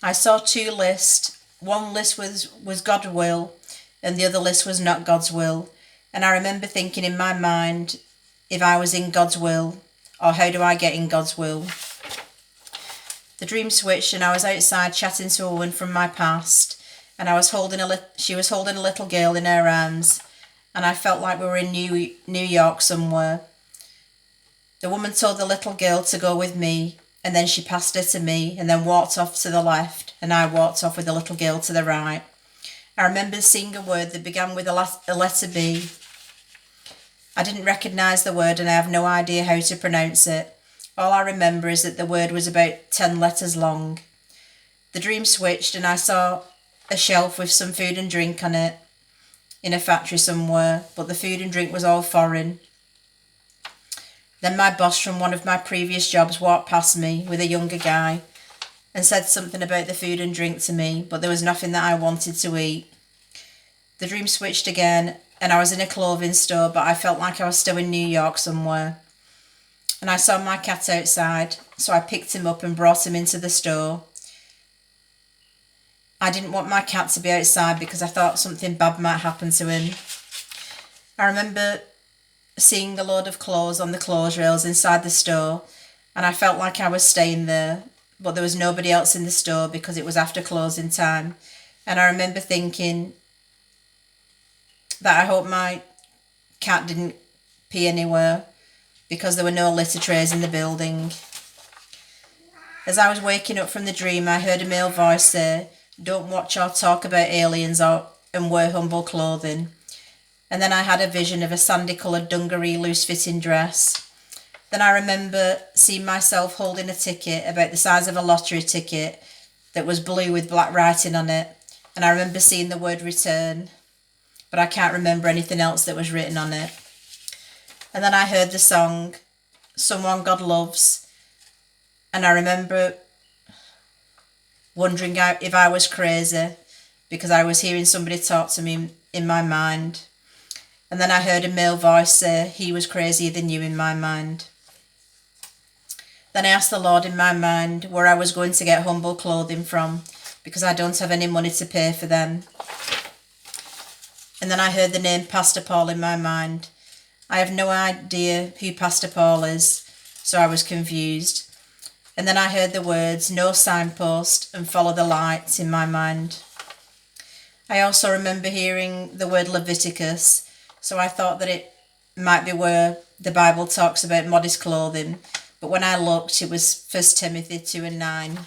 I saw two lists. One list was God's will, and the other list was not God's will. And I remember thinking in my mind, if I was in God's will, or how do I get in God's will? The dream switched and I was outside chatting to a woman from my past, and I was she was holding a little girl in her arms, and I felt like we were in New York somewhere. The woman told the little girl to go with me, and then she passed her to me and then walked off to the left, and I walked off with the little girl to the right. I remember seeing a word that began with a letter B. I didn't recognise the word and I have no idea how to pronounce it. All I remember is that the word was about 10 letters long. The dream switched and I saw a shelf with some food and drink on it in a factory somewhere, but the food and drink was all foreign. Then my boss from one of my previous jobs walked past me with a younger guy and said something about the food and drink to me, but there was nothing that I wanted to eat. The dream switched again and I was in a clothing store, but I felt like I was still in New York somewhere. And I saw my cat outside, so I picked him up and brought him into the store. I didn't want my cat to be outside because I thought something bad might happen to him. I remember seeing a load of clothes on the clothes rails inside the store, and I felt like I was staying there, but there was nobody else in the store because it was after closing time. And I remember thinking that I hope my cat didn't pee anywhere, because there were no litter trays in the building. As I was waking up from the dream, I heard a male voice say, "Don't watch or talk about aliens and wear humble clothing." And then I had a vision of a sandy-coloured dungaree loose-fitting dress. Then I remember seeing myself holding a ticket about the size of a lottery ticket that was blue with black writing on it. And I remember seeing the word return, but I can't remember anything else that was written on it. And then I heard the song, Someone God Loves, and I remember wondering if I was crazy because I was hearing somebody talk to me in my mind. And then I heard a male voice say he was crazier than you in my mind. Then I asked the Lord in my mind where I was going to get humble clothing from because I don't have any money to pay for them. And then I heard the name Pastor Paul in my mind. I have no idea who Pastor Paul is, so I was confused. And then I heard the words, no signpost and follow the light in my mind. I also remember hearing the word Leviticus, so I thought that it might be where the Bible talks about modest clothing, but when I looked, it was 1 Timothy 2:9.